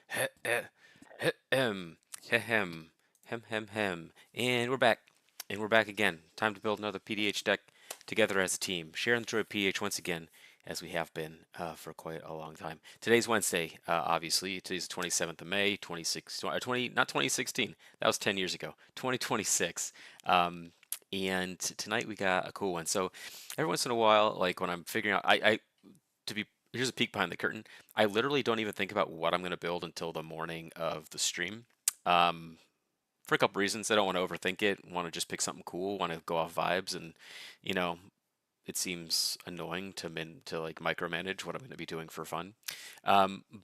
Hem, hem, hem. And we're back. And we're back again. Time to build another PDH deck together as a team. Share and enjoy PDH once again, as we have been for quite a long time. Today's Wednesday, obviously. Today's the 27th of May, 20, not 2016. That was 10 years ago. 2026. And tonight we got a cool one. So every once in a while, like when I'm figuring out, to be here's a peek behind the curtain. I literally don't even think about what I'm going to build until the morning of the stream. Um, for a couple reasons. I don't want to overthink it. Want to just pick something cool. Want to go off vibes, and you know, it seems annoying to like micromanage what I'm going to be doing for fun.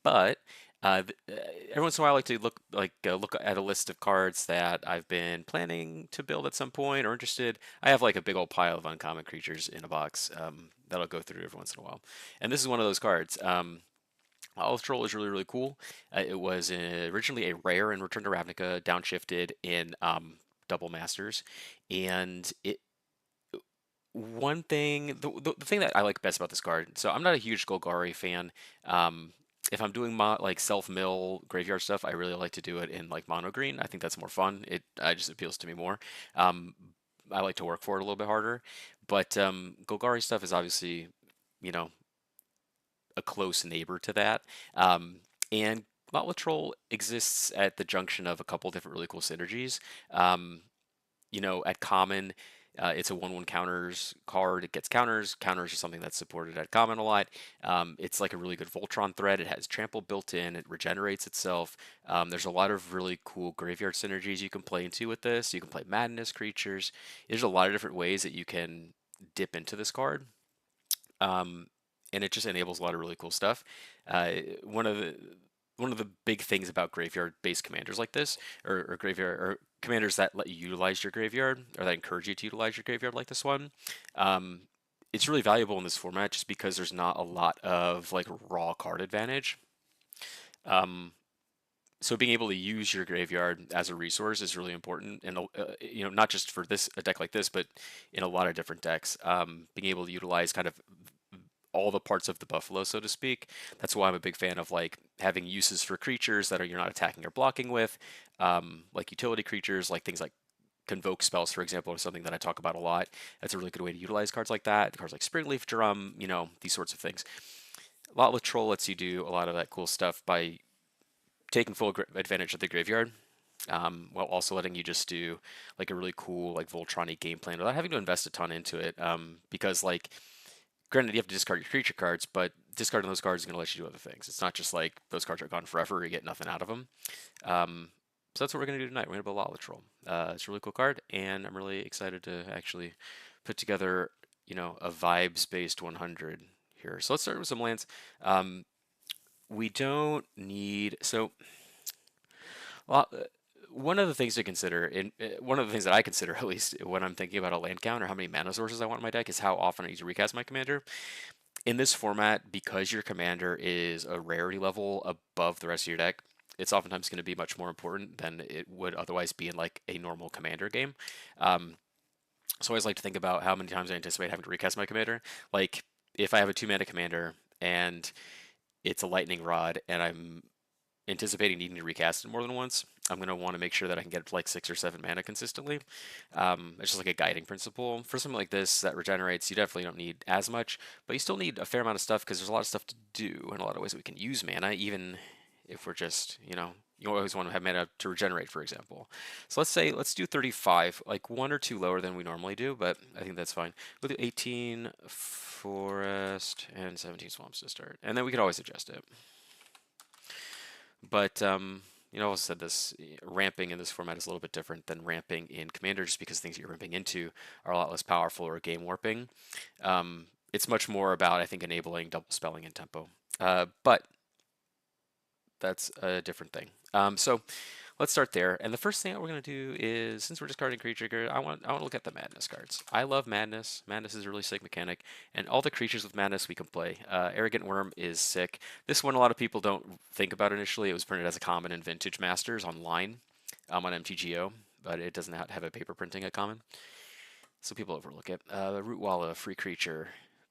But every once in a while, I like to look at a list of cards that I've been planning to build at some point or interested. I have like a big old pile of uncommon creatures in a box that I'll go through every once in a while, and this is one of those cards. Lotleth Troll is really cool. It was originally a rare in Return to Ravnica, downshifted in Double Masters, and it one thing, the thing that I like best about this card, so I'm not a huge Golgari fan. Um, if I'm doing like self-mill graveyard stuff, I really like to do it in like mono green. I think that's more fun. It just appeals to me more. Um, I like to work for it a little bit harder, but Golgari stuff is obviously, you know, a close neighbor to that. And Lotleth Troll exists at the junction of a couple different really cool synergies. Um, at common, it's a 1/1 counters card. It gets counters. Counters are something that's supported at common a lot. It's like a really good Voltron threat. It has trample built in. It regenerates itself. There's a lot of really cool graveyard synergies you can play into with this. You can play madness creatures. There's a lot of different ways that you can dip into this card. Um, and it just enables a lot of really cool stuff. Uh, one of the one of the big things about graveyard-based commanders like this, or graveyard or commanders that let you utilize your graveyard, or that encourage you to utilize your graveyard like this one, um, it's really valuable in this format just because there's not a lot of like raw card advantage. Um, so being able to use your graveyard as a resource is really important, and not just for this a deck like this, but in a lot of different decks. Being able to utilize kind of all the parts of the buffalo, so to speak. That's why I'm a big fan of like having uses for creatures that you're not attacking or blocking with, like utility creatures, like things like convoke spells, for example, are something that I talk about a lot. That's a really good way to utilize cards like that. Cards like Springleaf Drum, these sorts of things. Lotleth Troll lets you do a lot of that cool stuff by taking full advantage of the graveyard, while also letting you just do like a really cool like Voltron-y game plan without having to invest a ton into it. Because like granted, you have to discard your creature cards, but discarding those cards is going to let you do other things. It's not just like those cards are gone forever, you get nothing out of them. So that's what we're going to do tonight. We're going to build Lotleth Troll. It's a really cool card, and I'm really excited to actually put together, a vibes-based 100 here. So let's start with some lands. We don't need so. Well, one of the things to consider, one of the things that I consider at least when I'm thinking about a land count or how many mana sources I want in my deck, is how often I need to recast my commander. In this format, because your commander is a rarity level above the rest of your deck, it's oftentimes going to be much more important than it would otherwise be in like a normal commander game. Um, so I always like to think about how many times I anticipate having to recast my commander. Like if I have a 2 mana commander and it's a lightning rod and I'm anticipating needing to recast it more than once, I'm going to want to make sure that I can get like 6 or 7 mana consistently. It's just like a guiding principle. For something like this that regenerates, you definitely don't need as much, but you still need a fair amount of stuff because there's a lot of stuff to do and a lot of ways that we can use mana, even if we're just, you always want to have mana to regenerate, for example. So let's do 35, like 1 or 2 lower than we normally do, but I think that's fine. We'll do 18 forest and 17 swamps to start, and then we could always adjust it. But I also said this, ramping in this format is a little bit different than ramping in Commander, just because things that you're ramping into are a lot less powerful or game warping. It's much more about, I think, enabling double spelling and tempo. But that's a different thing. So let's start there. And the first thing that we're going to do is, since we're discarding creature, I want to look at the madness cards. I love madness. Madness is a really sick mechanic, and all the creatures with madness we can play. Arrogant Worm is sick. This one a lot of people don't think about initially. It was printed as a common in Vintage Masters online, on MTGO, but it does not have a paper printing at common, so people overlook it. Rootwalla, free creature,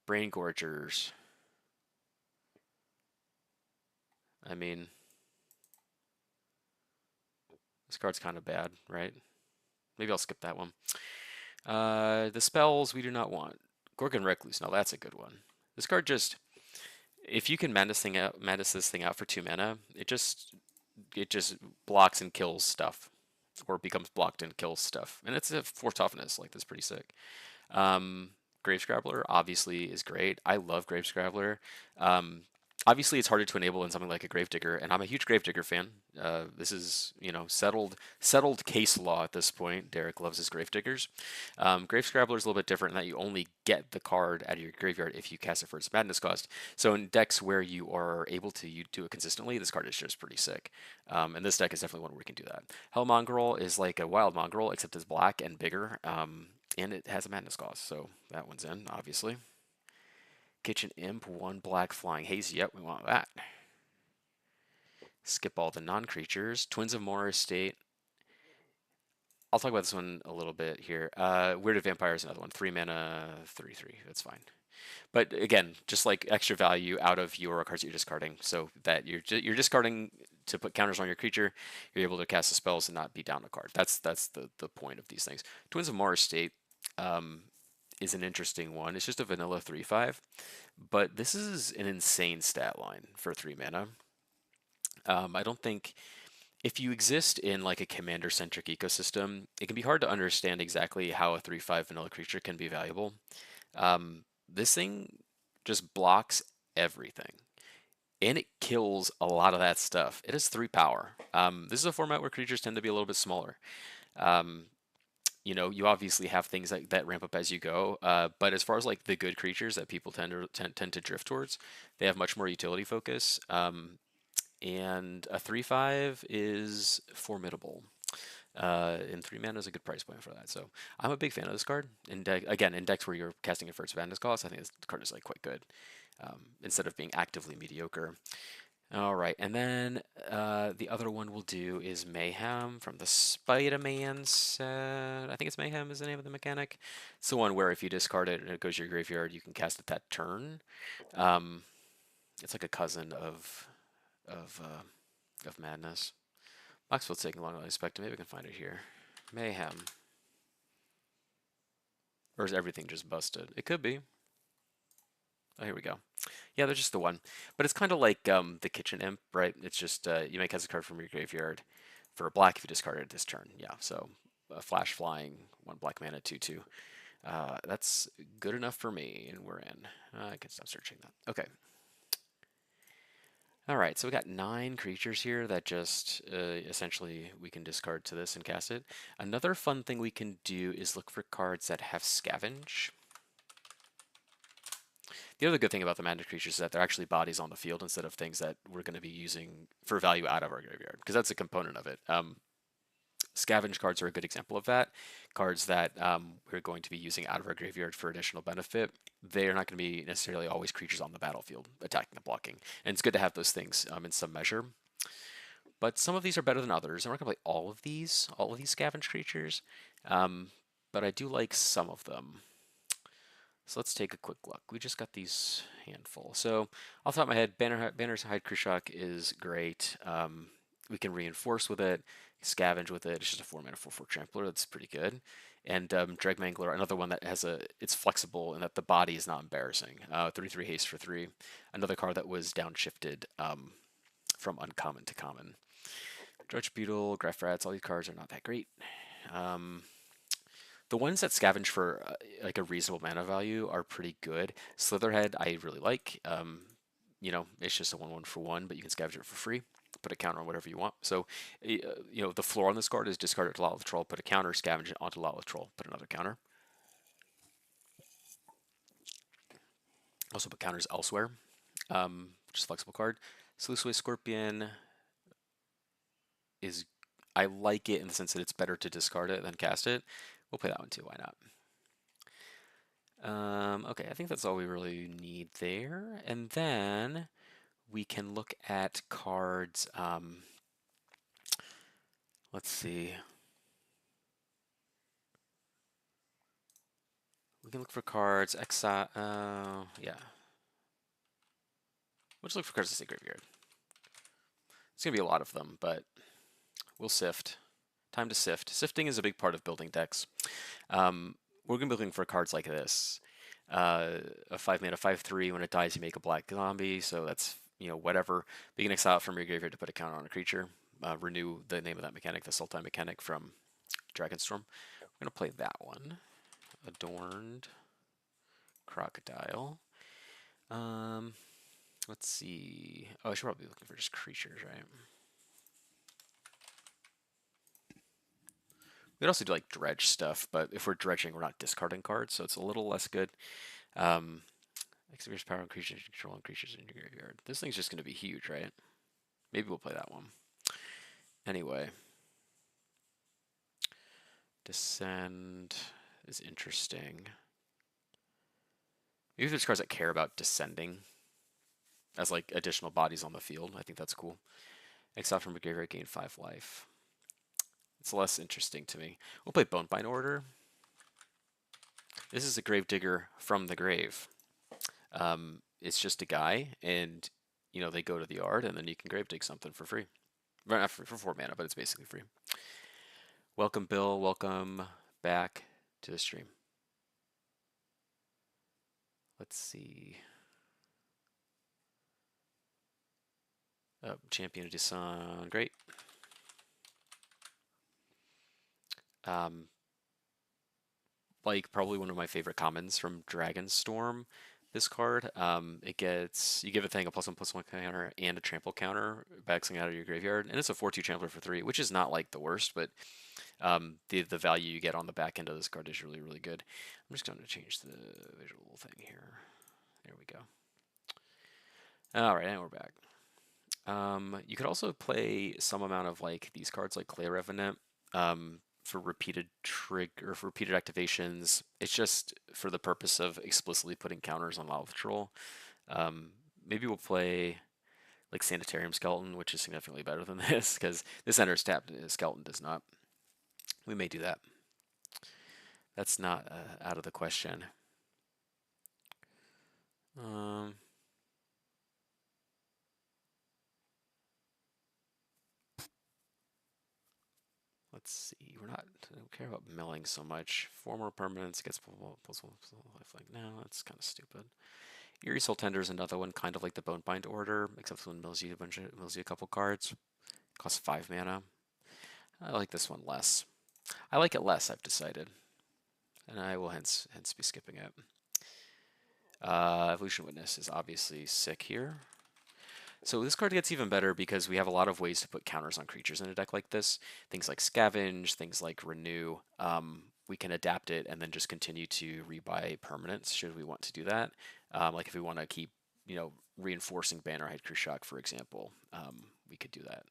Brain Gorgers. I mean, This card's kind of bad, right? Maybe I'll skip that one. The spells we do not want. Gorgon Recluse. Now that's a good one. This card just, if you can madness this thing out for 2 mana, it just blocks and kills stuff, or becomes blocked and kills stuff, and it's a 4 toughness. Like, that's pretty sick. Um, Grave Scrabbler obviously is great. I love Grave Scrabbler. Um, Obviously, it's harder to enable in something like a Gravedigger, and I'm a huge Gravedigger fan. This is, settled case law at this point. Derek loves his Gravediggers. Grave Scrabbler is a little bit different in that you only get the card out of your graveyard if you cast it for its madness cost. So in decks where you are able to do it consistently, this card is just pretty sick. And this deck is definitely one where we can do that. Hell Mongrel is like a Wild Mongrel, except it's black and bigger, and it has a madness cost, so that one's in, obviously. Kitchen Imp, 1 black flying haze. Yep, we want that. Skip all the non-creatures. Twins of Morris State. I'll talk about this one a little bit here. Weirded Vampire is another one. 3 mana, 3/3. That's fine. But again, just like extra value out of your cards that you're discarding, so that you're discarding to put counters on your creature. You're able to cast the spells and not beat down a card. That's the point of these things. Twins of Morris State. Is an interesting one. It's just a vanilla 3/5, but this is an insane stat line for 3 mana. I don't think, if you exist in like a commander-centric ecosystem, it can be hard to understand exactly how a 3/5 vanilla creature can be valuable. This thing just blocks everything, and it kills a lot of that stuff. It has 3 power. This is a format where creatures tend to be a little bit smaller. You obviously have things that ramp up as you go, but as far as like the good creatures that people tend to drift towards, they have much more utility focus, and a 3/5 is formidable. And 3 mana is a good price point for that, so I'm a big fan of this card. Again, in decks where you're casting it for its madness cost, I think this card is like quite good, instead of being actively mediocre. All right, and then the other one we'll do is Mayhem from the Spider-Man set. I think it's Mayhem is the name of the mechanic. It's the one where if you discard it and it goes to your graveyard, you can cast it that turn. It's like a cousin of Madness. Boxfield's taking longer than I expected. Maybe we can find it here. Mayhem. Or is everything just busted? It could be. Oh, here we go. Yeah, there's just the one. But it's kind of like the Kitchen Imp, right? It's just you may cast a card from your graveyard for a black if you discard it this turn. Yeah, so flash flying, 1 black mana, 2/2. That's good enough for me, and we're in. I can stop searching that. Okay. All right, so we got 9 creatures here that just essentially we can discard to this and cast it. Another fun thing we can do is look for cards that have scavenge. The other good thing about the mana creatures is that they're actually bodies on the field instead of things that we're going to be using for value out of our graveyard, because that's a component of it. Scavenge cards are a good example of that. Cards that we're going to be using out of our graveyard for additional benefit. They're not going to be necessarily always creatures on the battlefield attacking and blocking. And it's good to have those things in some measure. But some of these are better than others. I'm not going to play all of these scavenge creatures. But I do like some of them. So let's take a quick look. We just got these handful. So off the top of my head, Banner's Hide Krishak is great. We can reinforce with it, scavenge with it. It's just a 4 mana 4/4 trampler. That's pretty good. And Dregmangler, another one that has it's flexible and that the body is not embarrassing. 3/3 haste for 3. Another card that was downshifted from uncommon to common. Judge Beetle, Graph Rats, all these cards are not that great. The ones that scavenge for like a reasonable mana value are pretty good. Slitherhead I really like. It's just a 1/1 for 1, but you can scavenge it for free. Put a counter on whatever you want. So, the floor on this card is discard it to Lotleth Troll, put a counter, scavenge it onto Lotleth Troll, put another counter. Also put counters elsewhere, which is a flexible card. Sluiceway Scorpion I like it in the sense that it's better to discard it than cast it. We'll play that one too, why not? Okay, I think that's all we really need there. And then we can look at cards. Let's see. We can look for cards. Exile. Yeah. We'll just look for cards to say graveyard. It's going to be a lot of them, but we'll sift. time to sift. Sifting is a big part of building decks. We're going to be looking for cards like this. A 5-mana 5/3. When it dies, you make a black zombie. So that's, whatever. But you can exile it from your graveyard to put a counter on a creature. Renew the name of that mechanic, the Sultai mechanic from Dragonstorm. We're going to play that one. Adorned Crocodile. Let's see. Oh, I should probably be looking for just creatures, right? We could also do like dredge stuff, but if we're dredging, we're not discarding cards, so it's a little less good. Exhibits power on creatures, controlling creatures in your graveyard. This thing's just going to be huge, right? Maybe we'll play that one. Anyway. Descend is interesting. Maybe there's cards that care about descending as like additional bodies on the field. I think that's cool. Exile from a graveyard, gain 5 life. It's less interesting to me. We'll play Bonebind Order. This is a Gravedigger from the grave. It's just a guy, and they go to the yard, and then you can grave dig something for free. Not for 4 mana, but it's basically free. Welcome, Bill. Welcome back to the stream. Let's see. Champion of Desan, great. Like probably one of my favorite commons from Dragonstorm. This card, you give a thing a +1/+1 counter and a trample counter, backing out of your graveyard, and it's a 4/2 trampler for 3, which is not like the worst, but the value you get on the back end of this card is really, really good. I'm just going to change the visual thing here. There we go. All right, and we're back. You could also play some amount of like these cards, like Clay Revenant, for repeated activations. It's just for the purpose of explicitly putting counters on Lotleth Troll. Maybe we'll play like Sanitarium Skeleton, which is significantly better than this because this enters tapped and Skeleton does not. We may do that. That's not out of the question. Let's see. I don't care about milling so much. 4 more permanents gets plus lifelink. No, that's kind of stupid. Eerie Soul Tender is another one, kind of like the Bonebind Order, except when mills you a couple cards. Costs 5 mana. I like this one less. I like it less, I've decided. And I will hence be skipping it. Evolution Witness is obviously sick here. So this card gets even better because we have a lot of ways to put counters on creatures in a deck like this. Things like Scavenge, things like Renew. We can adapt it and then just continue to rebuy permanents should we want to do that. Like if we want to keep, reinforcing Bannerhead Krishaku, for example, we could do that.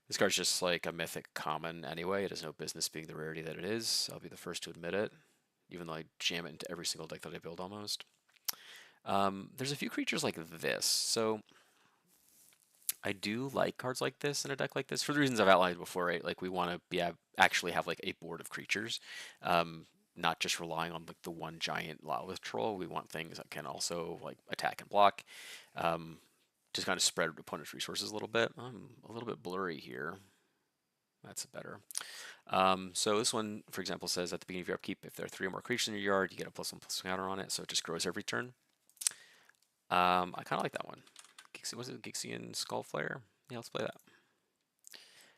This card's just like a mythic common anyway. It has no business being the rarity that it is. I'll be the first to admit it, even though I jam it into every single deck that I build almost. There's a few creatures like this. So I do like cards like this in a deck like this for the reasons I've outlined before, right? Like we want to actually have like a board of creatures, not just relying on like the one giant Lotleth Troll. We want things that can also like attack and block, just kind of spread opponent's resources a little bit. I'm a little bit blurry here. That's better. So this one, for example, says at the beginning of your upkeep, if there are 3 or more creatures in your yard, you get a +1/+1 counter on it, so it just grows every turn. I kind of like that one. Was it Gixian Skullflare? Yeah, let's play that.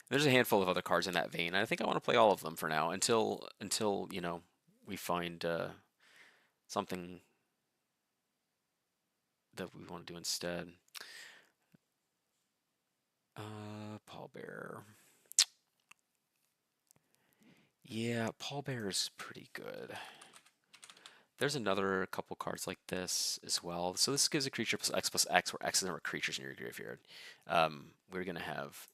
There's a handful of other cards in that vein. I think I want to play all of them for now until we find something that we want to do instead. Pallbearer. Yeah, Pallbearer is pretty good. There's another couple cards like this as well. So this gives a creature +X, where X is the number of creatures in your graveyard. We're going to have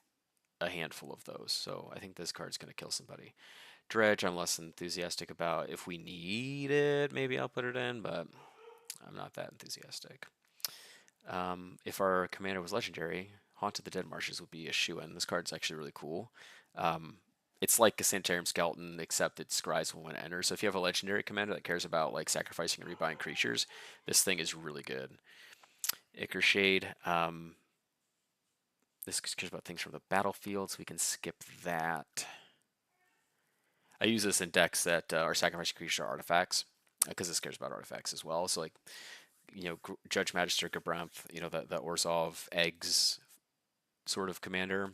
a handful of those, so I think this card's going to kill somebody. Dredge, I'm less enthusiastic about. If we need it, maybe I'll put it in, but I'm not that enthusiastic. If our commander was legendary, Haunt of the Dead Marshes would be a shoo-in. This card's actually really cool. It's like a Sanitarium Skeleton, except it scries when it enters. So if you have a legendary commander that cares about like sacrificing and rebuying creatures, this thing is really good. Ichor Shade. This cares about things from the battlefield, so we can skip that. I use this in decks that are sacrificing creatures or artifacts because this cares about artifacts as well. So like Judge Magister Gabranth, the Orzhov eggs sort of commander.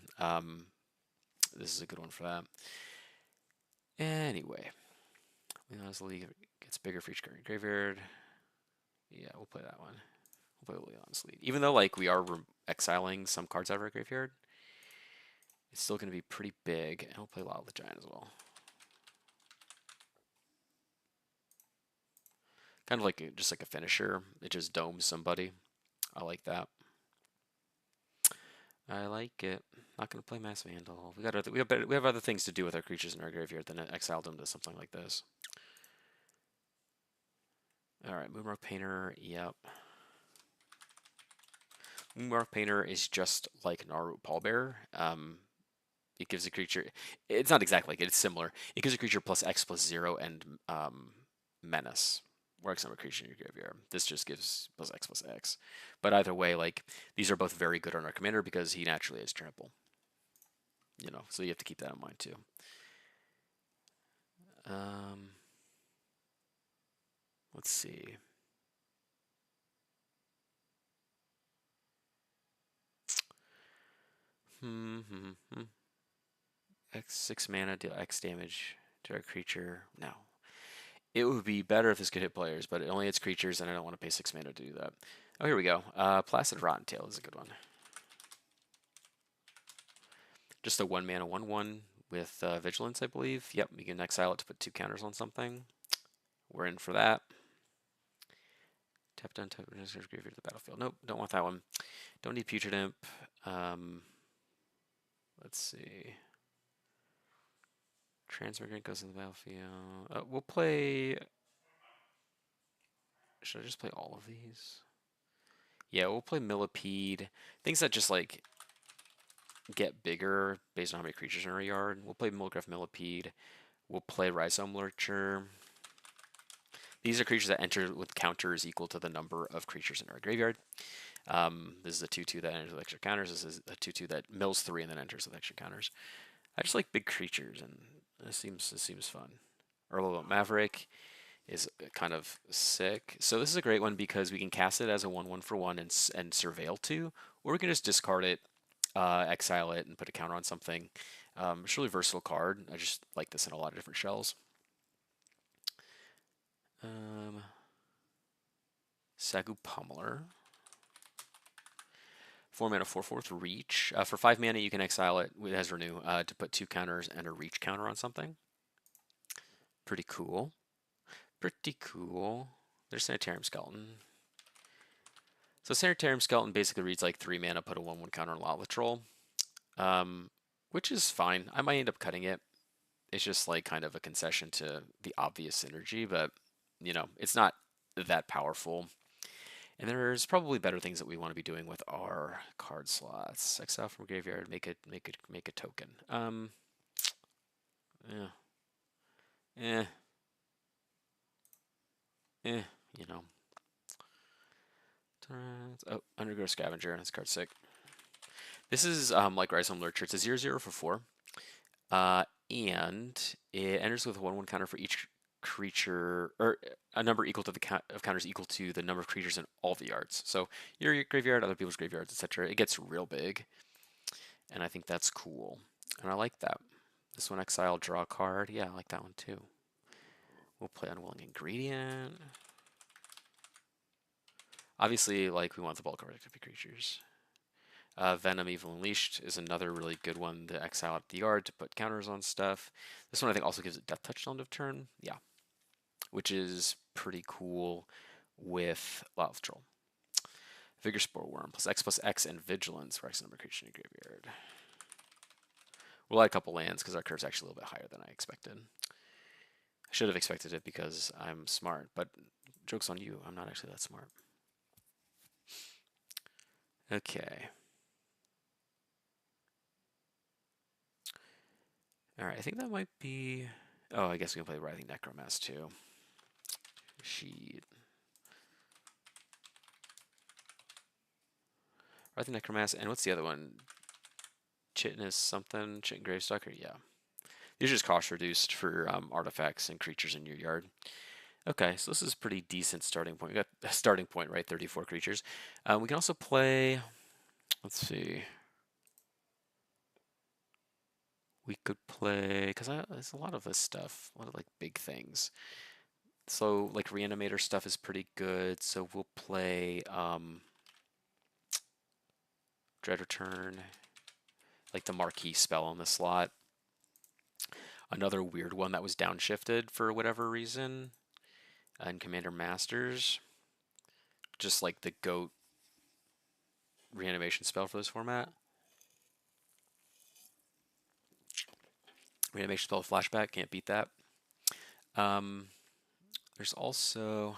This is a good one for that. Anyway, Leon's League gets bigger for each card in graveyard. Yeah, we'll play that one. We'll play Leon's League. Even though like we are exiling some cards out of our graveyard, it's still going to be pretty big. And we'll play Lotleth Giant as well. Kind of like just like a finisher. It just domes somebody. I like that. I like it. Not gonna play Mass Vandal. We have other things to do with our creatures in our graveyard than exile them to something like this. All right, Moonmark Painter. Yep. Moonmark Painter is just like Naru Pallbearer. It gives a creature. It's not exactly like it. It's similar. It gives a creature +X/+0 and menace. Works on a creature in your graveyard. This just gives +X/+X. But either way, like these are both very good on our commander because he naturally has trample. So you have to keep that in mind too. Let's see. X6 mana, deal X damage to our creature. No. It would be better if this could hit players, but it only hits creatures, and I don't want to pay 6 mana to do that. Oh, here we go. Placid Rottentail is a good one. Just a 1 mana 1/1 with Vigilance, I believe. Yep, you can exile it to put 2 counters on something. We're in for that. Tap down, graveyard to the battlefield. Nope, don't want that one. Don't need Putrid Imp. Let's see. Transmigrant goes in the battlefield. We'll play. Should I just play all of these? Yeah, we'll play Millipede. Things that just like get bigger based on how many creatures are in our yard. We'll play Milgraf Millipede. We'll play Rhizome Lurcher. These are creatures that enter with counters equal to the number of creatures in our graveyard. This is a 2/2 that enters with extra counters. This is a 2/2 that mills 3 and then enters with extra counters. I just like big creatures, and this seems fun. Earl Maverick is kind of sick. So this is a great one because we can cast it as a 1/1 for 1 and surveil 2, or we can just discard it, exile it, and put a counter on something. It's a really versatile card. I just like this in a lot of different shells. Sagu Pummeler. 4 mana 4/4 with reach. For 5 mana, you can exile it. It has renew to put 2 counters and a reach counter on something. Pretty cool. Pretty cool. There's Sanitarium Skeleton. So Sanitarium Skeleton basically reads like 3 mana, put a 1/1 counter on Lotleth Troll, which is fine. I might end up cutting it. It's just like kind of a concession to the obvious synergy, but it's not that powerful. And there's probably better things that we want to be doing with our card slots. Exile from graveyard, make a token. Yeah. You know. Oh, Undergrow Scavenger. This card's sick. This is like Rhizome Lurcher. It's a 0/0 for 4. And it enters with a 1/1 counter for each creature, or a number equal to the of counters equal to the number of creatures in all the yards. So your graveyard, other people's graveyards, etc. It gets real big, and I think that's cool, and I like that. This one, exile, draw a card. Yeah, I like that one too. We'll play Unwilling Ingredient. Obviously, like we want the bulk of active creatures. Venom Evil Unleashed is another really good one to exile at the yard to put counters on stuff. This one I think also gives it Death Touch till end of turn. Yeah. Which is pretty cool with Lotleth Troll. Vigor Spore Worm +X/+X and Vigilance for X number of creatures in your graveyard. We'll add a couple lands because our curve's actually a little bit higher than I expected. I should have expected it because I'm smart, but joke's on you. I'm not actually that smart. Okay. Alright, I think that might be... Oh, I guess we can play Writhing Necromass too. Sheet. Writhing Necromass, and what's the other one? Chitinous something? Chitin Gravestalker? Yeah. It's just cost reduced for artifacts and creatures in your yard. Okay, so this is a pretty decent starting point. We got a starting point, right? 34 creatures. We can also play, let's see. We could play, because there's a lot of this stuff, a lot of like big things. So like reanimator stuff is pretty good. So we'll play Dread Return, like the marquee spell on the slot. Another weird one that was downshifted for whatever reason in Commander Masters. Just like the GOAT reanimation spell for this format. Reanimation spell flashback, can't beat that. There's also,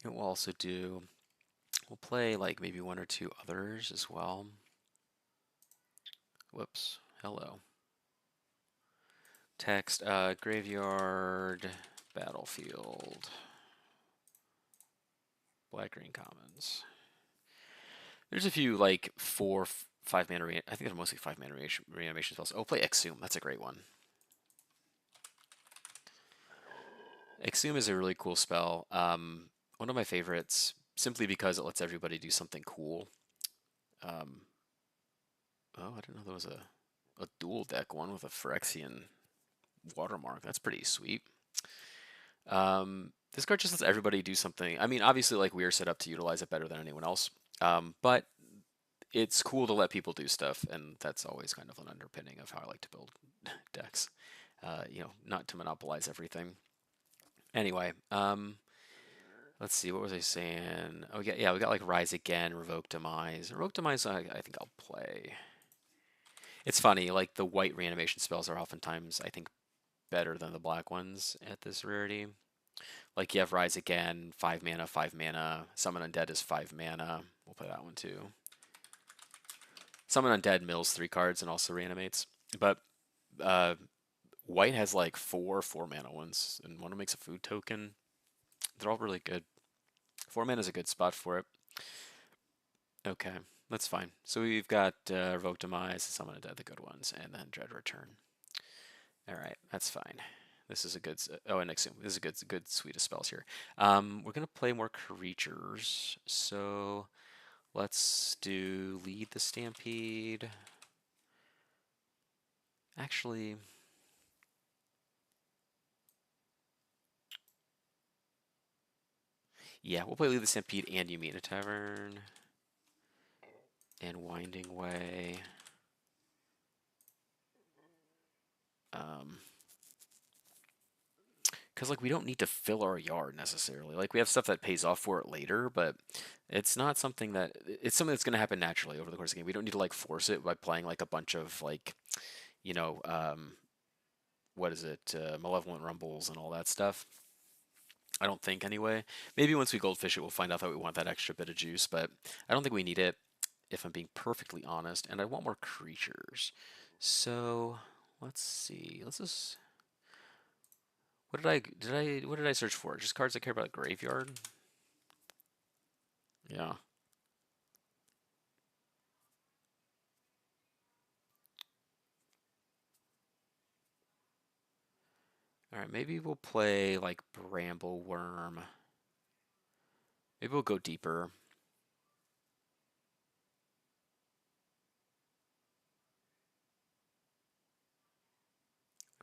we'll also do, we'll play like maybe one or two others as well. Whoops, hello. Text, graveyard, battlefield, black-green commons. There's a few like 5 mana, I think they're mostly 5 mana reanimation spells. Oh, play Exhume, that's a great one. Exhume is a really cool spell. One of my favorites, simply because it lets everybody do something cool. Oh, I didn't know there was a dual deck one with a Phyrexian watermark. That's pretty sweet. This card just lets everybody do something. I mean, obviously, like we are set up to utilize it better than anyone else. But it's cool to let people do stuff, and that's always kind of an underpinning of how I like to build decks. Not to monopolize everything. Anyway, let's see, what was I saying? Oh yeah, we got like Rise Again, Revoke Demise. Revoke Demise, I think I'll play. It's funny, like the white reanimation spells are oftentimes, I think, better than the black ones at this rarity. Like you have Rise Again, 5 mana, 5 mana. Summon Undead is 5 mana. We'll play that one too. Summon Undead mills 3 cards and also reanimates. But white has like 4 mana ones, and one makes a food token. They're all really good. 4 mana is a good spot for it. Okay, that's fine. So we've got Revoke Demise, Summon Undead, the good ones, and then Dread Return. All right, that's fine. This is a good. Oh, and Exhume. This is a good suite of spells here. We're gonna play more creatures. So let's do Lead the Stampede. Actually, yeah, we'll play Lead the Stampede and Yumina Tavern and Winding Way. Because like we don't need to fill our yard necessarily. Like we have stuff that pays off for it later, but it's not something that it's something that's going to happen naturally over the course of the game. We don't need to like force it by playing like a bunch of like, you know, what is it, Malevolent Rumbles and all that stuff. I don't think anyway. Maybe once we goldfish it, we'll find out that we want that extra bit of juice, but I don't think we need it, if I'm being perfectly honest. And I want more creatures. So let's see. Let's just. What did I search for? Just cards that care about a graveyard? Yeah. Alright, maybe we'll play like Brambleworm. Maybe we'll go deeper.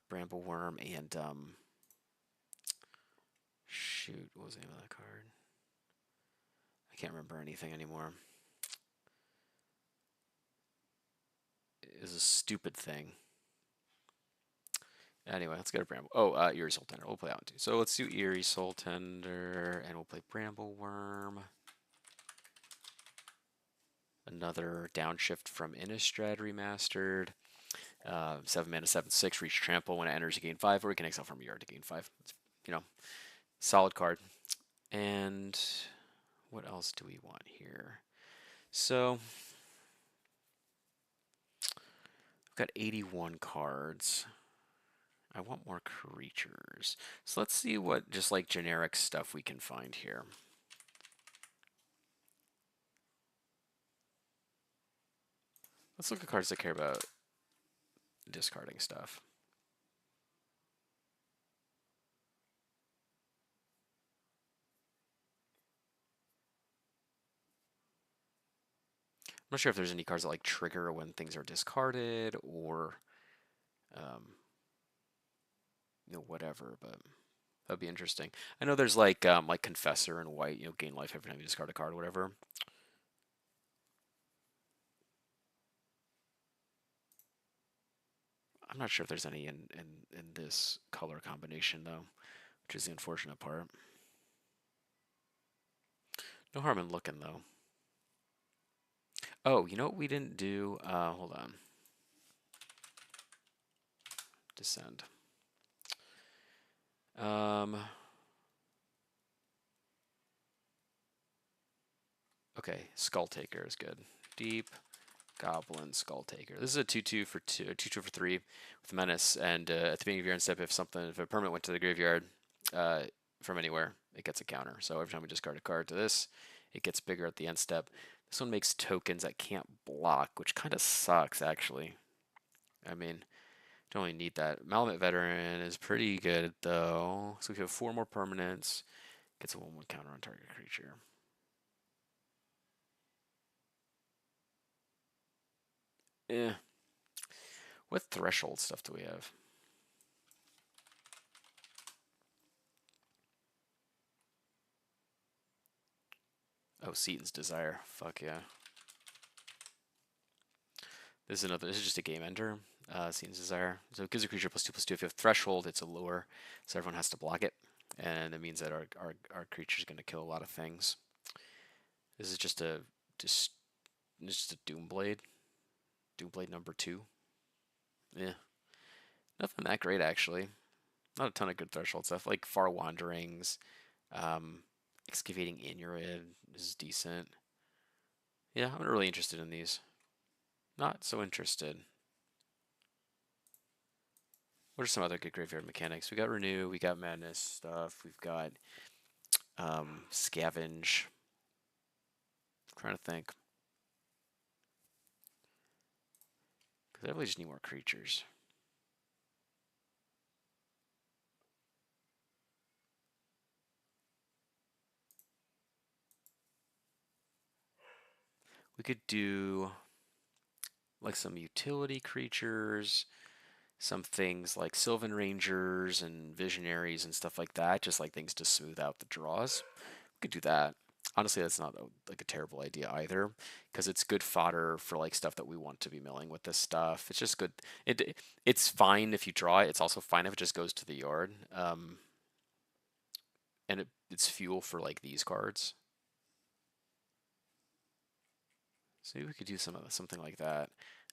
Brambleworm and shoot, what was the name of that card? I can't remember anything anymore. It was a stupid thing. Anyway, let's get a Bramble. Oh, Eerie Soul Tender. We'll play that one too. So let's do Eerie Soul Tender, and we'll play Brambleworm. Another downshift from Innistrad Remastered. 7 mana, 7/6, reach trample. When it enters, you gain 5, or you can exile from your yard to gain 5. It's, solid card. And what else do we want here? So we've got 81 cards. I want more creatures. So let's see what just like generic stuff we can find here. Let's look at cards that care about discarding stuff. I'm not sure if there's any cards that like trigger when things are discarded or, um, whatever, but that'd be interesting. I know there's like Confessor and white, gain life every time you discard a card or whatever. I'm not sure if there's any in this color combination though, which is the unfortunate part. No harm in looking though. Oh, you know what we didn't do? Hold on. Descend. Um, okay, Skull Taker is good. Deep Goblin Skull Taker. This is a 2/2 for 2, 2/2 for 3 with Menace, and at the beginning of your end step, if a permanent went to the graveyard uh, from anywhere, it gets a counter. So every time we discard a card to this, it gets bigger at the end step. This one makes tokens that can't block, which kind of sucks actually. I mean, don't really need that. Malamute Veteran is pretty good though. So we have 4 more permanents. Gets a 1/1 counter on target creature. Eh. What threshold stuff do we have? Oh, Seaton's Desire. Fuck yeah. This is another. This is just a game ender. Seaton's Desire. So it gives a creature +2/+2. If you have Threshold, it's a lure, so everyone has to block it, and it means that our creature is going to kill a lot of things. This is just a Doomblade. Doomblade #2. Yeah, nothing that great actually. Not a ton of good threshold stuff like Far Wanderings. Um, Excavating Inurid is decent. Yeah, I'm not really interested in these. Not so interested. What are some other good graveyard mechanics? We got Renew, we got Madness stuff, we've got Scavenge. I'm trying to think. Because I really just need more creatures. We could do like some utility creatures, some things like Sylvan Rangers and Visionaries and stuff like that, just like things to smooth out the draws. We could do that. Honestly, that's not like a terrible idea either, because it's good fodder for like stuff that we want to be milling with this stuff. It's just good. It's fine if you draw it. It's also fine if it just goes to the yard. And it's fuel for like these cards. So maybe we could do something like that.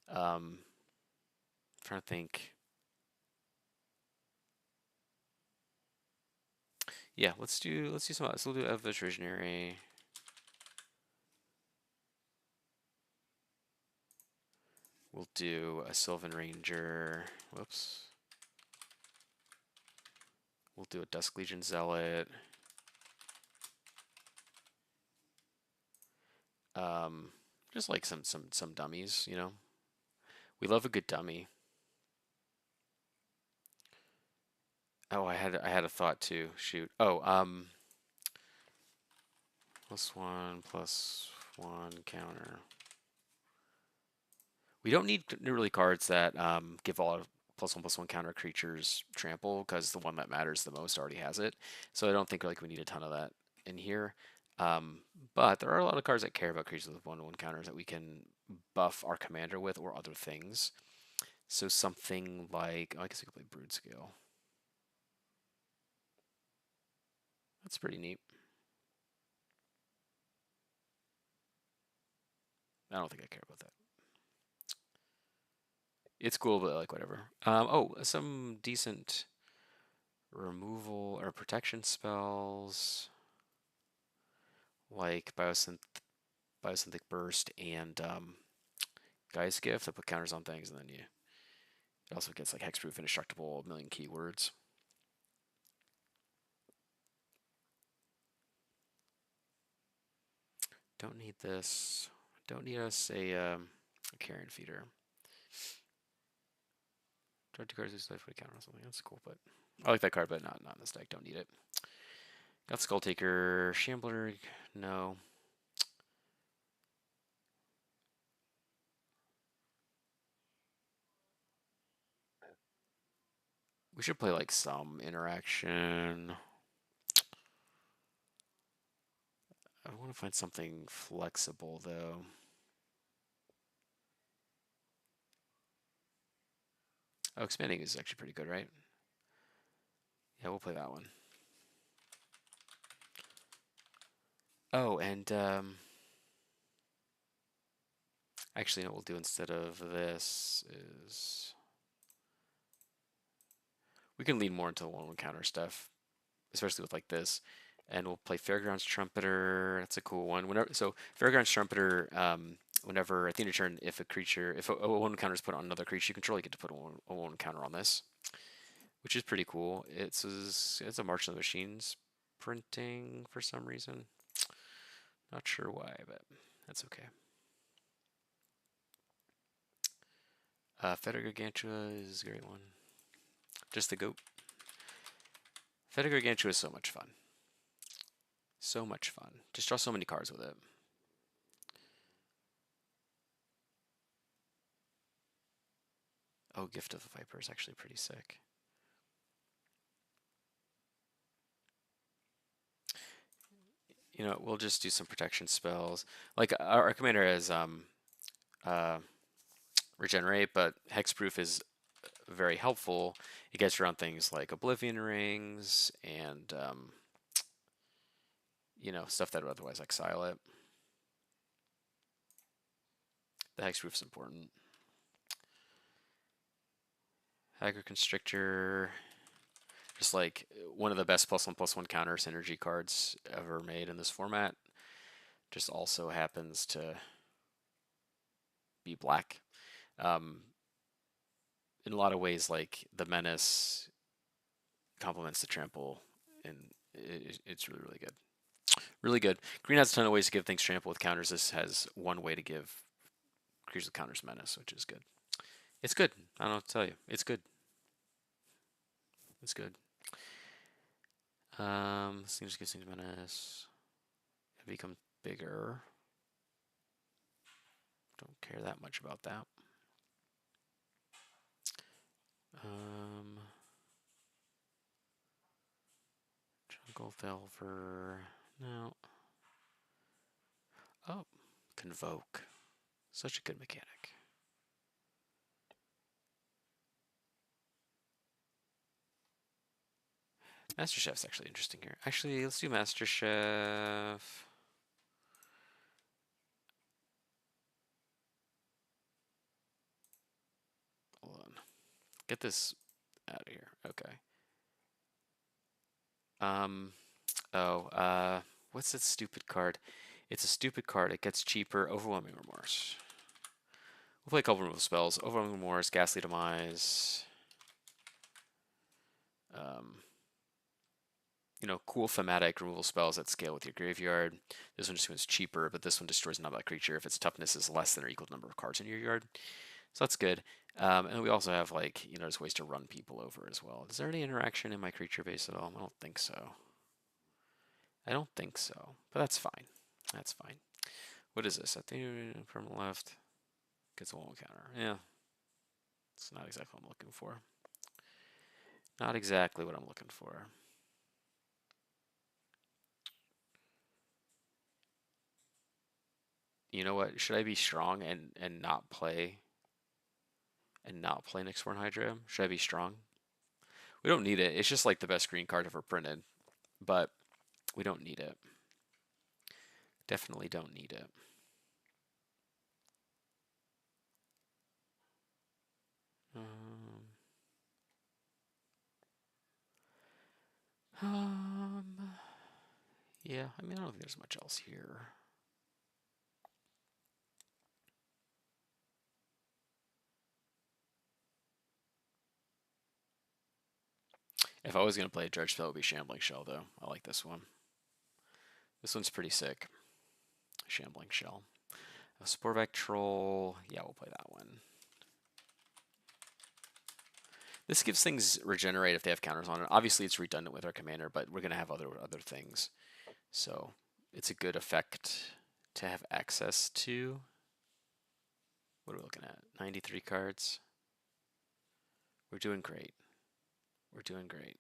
Trying to think. Yeah, let's do some. So we'll do Elvish Visionary. We'll do a Sylvan Ranger. Whoops. We'll do a Dusk Legion Zealot. Um, just like some dummies, you know. We love a good dummy. Oh, I had a thought too. Shoot. Oh, +1/+1 counter. We don't need really cards that give all +1/+1 counter creatures trample, because the one that matters the most already has it. So I don't think like we need a ton of that in here. Um, but there are a lot of cards that care about creatures with 1/1 counters that we can buff our commander with or other things. So something like, oh, I guess we could play Brood Scale. That's pretty neat. I don't think I care about that. It's cool, but like whatever. Oh, some decent removal or protection spells like Biosynthetic Burst and Guy's Gift that put counters on things, and then it also gets like hexproof, indestructible, a million keywords. Don't need this. Don't need us a A carrion feeder. Draw 2 cards to play for a counter or something. That's cool, but I like that card, but not in this deck. Don't need it. Got Skull Taker, Shambler. No. We should play like some interaction. I want to find something flexible though. Oh, expanding is actually pretty good, right? Yeah, we'll play that one. Oh, and actually, what we'll do instead of this is we can lean more into the 1/1 counter stuff, especially with like this. And we'll play Fairgrounds Trumpeter. That's a cool one. So Fairgrounds Trumpeter, whenever at the end of turn, if a 1/1 counter is put on another creature you control, you get to put a 1/1 counter on this, which is pretty cool. It's a March of the Machines printing for some reason. Not sure why, but that's okay. Feta Gargantua is a great one. Just the goat. Feta Gargantua is so much fun. So much fun. Just draw so many cards with it. Oh, Gift of the Viper is actually pretty sick. You know, we'll just do some protection spells. Like our commander has regenerate, but hexproof is very helpful. It gets around things like Oblivion Rings and you know, stuff that would otherwise exile it. The hexproof is important. Hacker Constrictor, just like one of the best +1/+1 counter synergy cards ever made in this format. Just also happens to be black. In a lot of ways, like the menace complements the trample, and it's really, really good. Really good. Green has a ton of ways to give things trample with counters. This has one way to give creatures with counters menace, which is good. It's good. I don't know what to tell you. It's good. It's good. This thing just gives things menace. It becomes bigger. Don't care that much about that. Jungle Velver. No. Oh, Convoke. Such a good mechanic. Master Chef's actually interesting here. Actually, let's do Master Chef. Hold on. Get this out of here. Okay. What's that stupid card? It's a stupid card. It gets cheaper. Overwhelming Remorse. We'll play a couple removal spells. Overwhelming Remorse, Ghastly Demise. You know, cool thematic removal spells that scale with your graveyard. This one just means cheaper, but this one destroys another creature if its toughness is less than or equal to the number of cards in your yard. So that's good. And we also have, like, you know, just ways to run people over as well. Is there any interaction in my creature base at all? I don't think so. I don't think so, but that's fine. That's fine. What is this? I think from the left gets a 1/1 counter. Yeah, it's not exactly what I'm looking for. Not exactly what I'm looking for. You know what? Should I be strong and not play Nyxborn Hydra? Should I be strong? We don't need it. It's just like the best green card ever printed, but we don't need it. Definitely don't need it. Yeah, I mean, I don't think there's much else here. If I was going to play a Dredge spell, it would be Shambling Shell, though. I like this one. This one's pretty sick. Shambling Shell. A Sportback Troll. Yeah, we'll play that one. This gives things regenerate if they have counters on it. Obviously, it's redundant with our commander, but we're going to have other things. So it's a good effect to have access to. What are we looking at? 93 cards. We're doing great. We're doing great.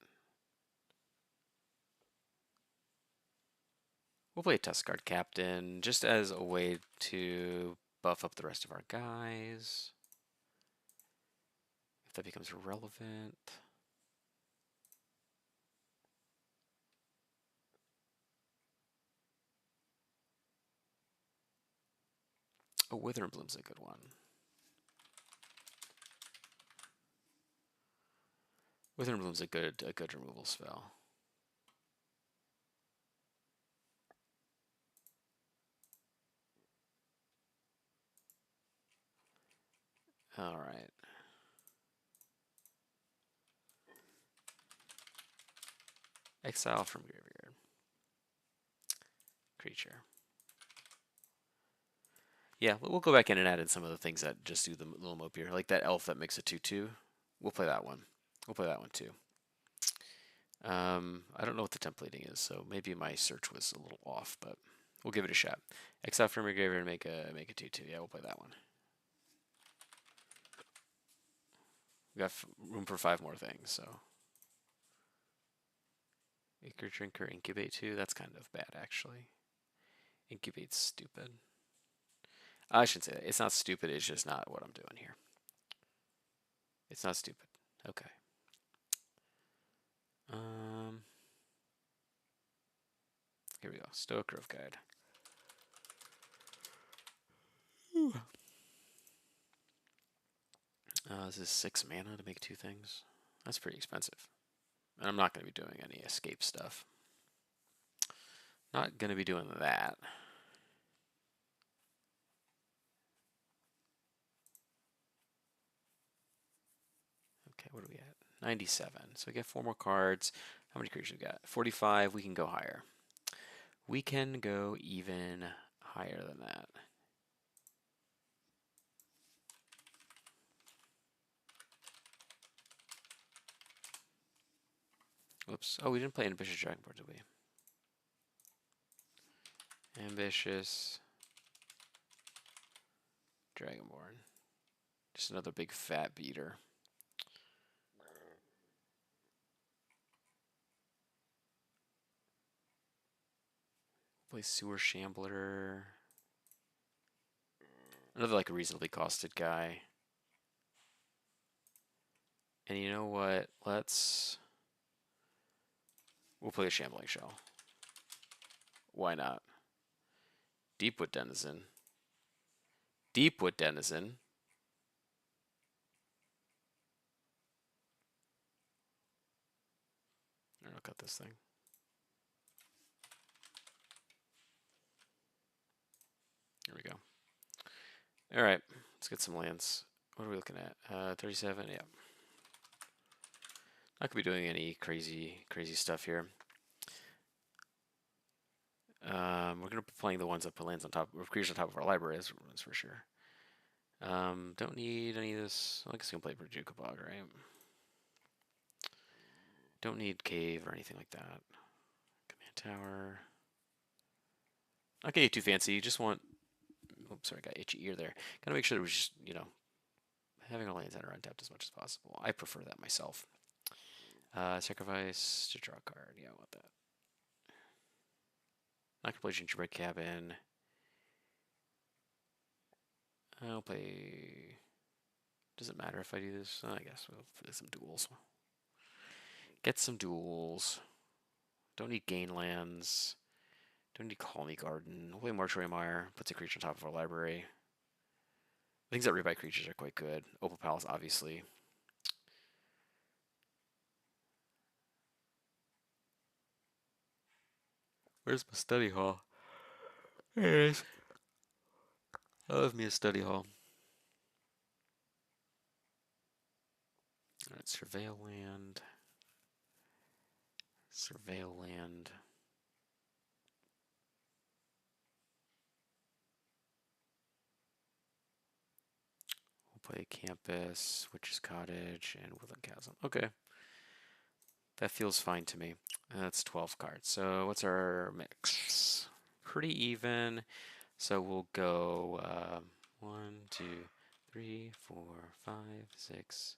We'll play Tuskguard Captain just as a way to buff up the rest of our guys. If that becomes relevant. Oh, Wither and Bloom's a good one. Wither and Bloom's a good removal spell. All right. Exile from graveyard. Creature. Yeah, we'll go back in and add in some of the things that just do the little mopier, like that elf that makes a 2/2. We'll play that one. We'll play that one too. I don't know what the templating is, so maybe my search was a little off, but we'll give it a shot. Exile from your graveyard and make a 2/2. Yeah, we'll play that one. We got room for 5 more things, so. Acre Drinker, Incubate 2. That's kind of bad, actually. Incubate's stupid. I shouldn't say that. It's not stupid, it's just not what I'm doing here. It's not stupid. Okay. Here we go. Stoic Grove Guide. This is 6 mana to make 2 things. That's pretty expensive. And I'm not going to be doing any escape stuff. Not going to be doing that. Okay, what are we at? 97. So we get 4 more cards. How many creatures we got? 45. We can go higher. We can go even higher than that. Whoops. Oh, we didn't play Ambitious Dragonborn, did we? Ambitious Dragonborn. Just another big fat beater. Play Sewer Shambler. Another like reasonably costed guy. And you know what? We'll play a Shambling Shell. Why not? Deepwood Denizen. Deepwood Denizen. I'll cut this thing. There we go. All right, let's get some lands. What are we looking at? 37. Yeah. Not gonna be doing any crazy stuff here. We're gonna be playing the ones that put lands on top, or creatures on top of our library. That's for sure. Don't need any of this. I guess I'm gonna play Brajuka Bog, right? Don't need cave or anything like that. Command tower. Not getting too fancy. Just want. Oops, sorry, I got itchy ear there. Gotta make sure that we're just, having our lands that are untapped as much as possible. I prefer that myself. Sacrifice to draw a card. Yeah, I want that. Not gonna play Gingerbread Cabin. I'll play. Does it matter if I do this? I guess we'll play some duels. Get some duels. Don't need gain lands. Don't need Call Me Garden. We'll play Mortuary Mire. Puts a creature on top of our library. Things that rebuy creatures are quite good. Opal Palace, obviously. Where's my study hall? There it is. I love me a study hall. Alright, Surveil Land. Surveil Land. play Campus, Witch's Cottage, and Woodland Chasm. Okay. That feels fine to me. That's 12 cards. So what's our mix? Pretty even. So we'll go 1, 2, 3, 4, 5, 6,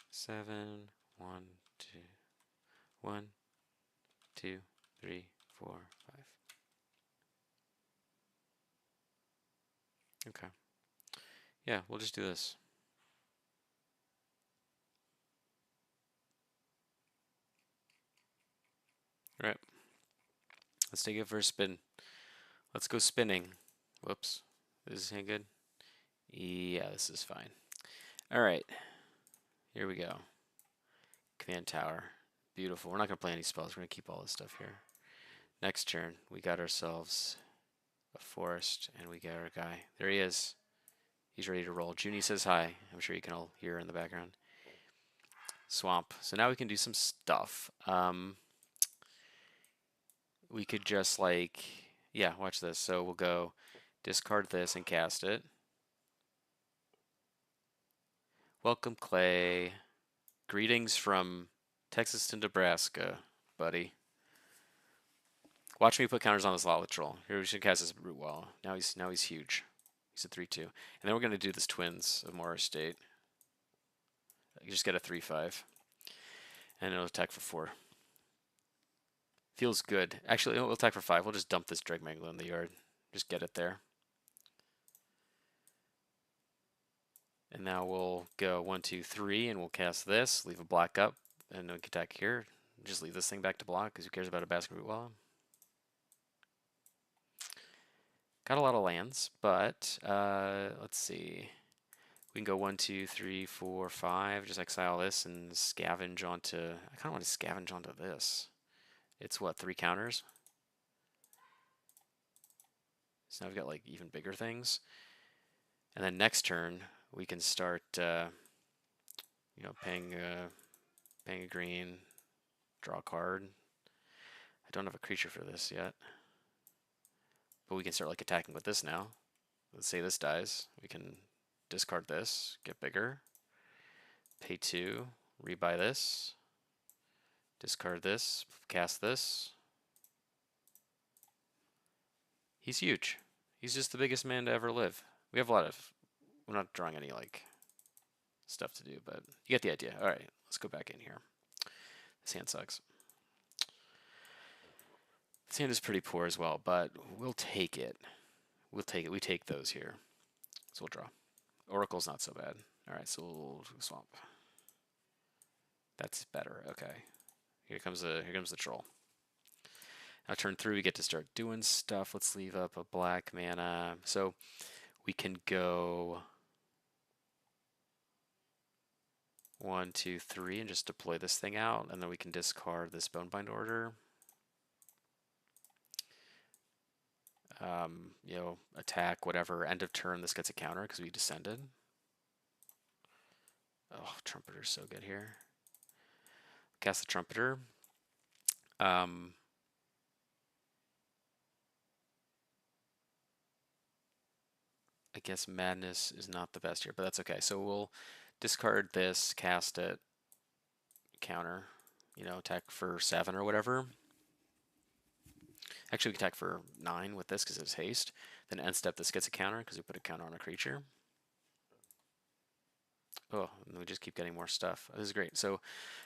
7, 1, 2, 1, 2, 3, 4, 5. Okay. Yeah, we'll just do this. All right. Let's take it for a spin. Let's go spinning. Whoops. Is this good? Yeah, this is fine. All right. Here we go. Command Tower. Beautiful. We're not going to play any spells. We're going to keep all this stuff here. Next turn, we got ourselves a forest, and we got our guy. There he is. He's ready to roll. Junie says hi. I'm sure you can all hear in the background. Swamp. So now we can do some stuff. We could just like, yeah, watch this. So we'll go discard this and cast it. Welcome, Clay. Greetings from Texas to Nebraska, buddy. Watch me put counters on this Lotleth Troll. Here we should cast this root wall. Now he's huge. He's a 3/2. And then we're gonna do this Twins of Morris State. You just get a 3/5. And it'll attack for 4. Feels good. Actually, we'll attack for 5. We'll just dump this Dregmangler in the yard. Just get it there. And now we'll go 1, 2, 3, and we'll cast this. Leave a black up, and we can attack here. Just leave this thing back to block, because who cares about a basket root wall? Got a lot of lands, but let's see. We can go 1, 2, 3, 4, 5. Just exile this and scavenge onto. I kind of want to scavenge onto this. It's what, 3 counters? So now we've got like even bigger things. And then next turn we can start, paying a green, draw a card. I don't have a creature for this yet, but we can start like attacking with this now. Let's say this dies. We can discard this, get bigger, pay 2, rebuy this, discard this, cast this. He's huge. He's just the biggest man to ever live. We have a lot of. We're not drawing any like stuff to do, but you get the idea. All right, let's go back in here. This hand sucks. This hand is pretty poor as well, but we'll take it. We'll take it. We take those here. So we'll draw. Oracle's not so bad. All right, so we'll swamp. That's better. Okay. Here comes the troll. Now turn 3, we get to start doing stuff. Let's leave up a black mana. So we can go 1, 2, 3 and just deploy this thing out, and then we can discard this Bonebind Order. Attack, whatever. End of turn, this gets a counter because we descended. Oh, Trumpeter's so good here. Cast the Trumpeter. I guess Madness is not the best here, but that's okay. So we'll discard this, cast it, counter, attack for 7 or whatever. Actually, we can attack for 9 with this because it's haste. Then end step, this gets a counter because we put a counter on a creature. Oh, and we just keep getting more stuff. This is great. So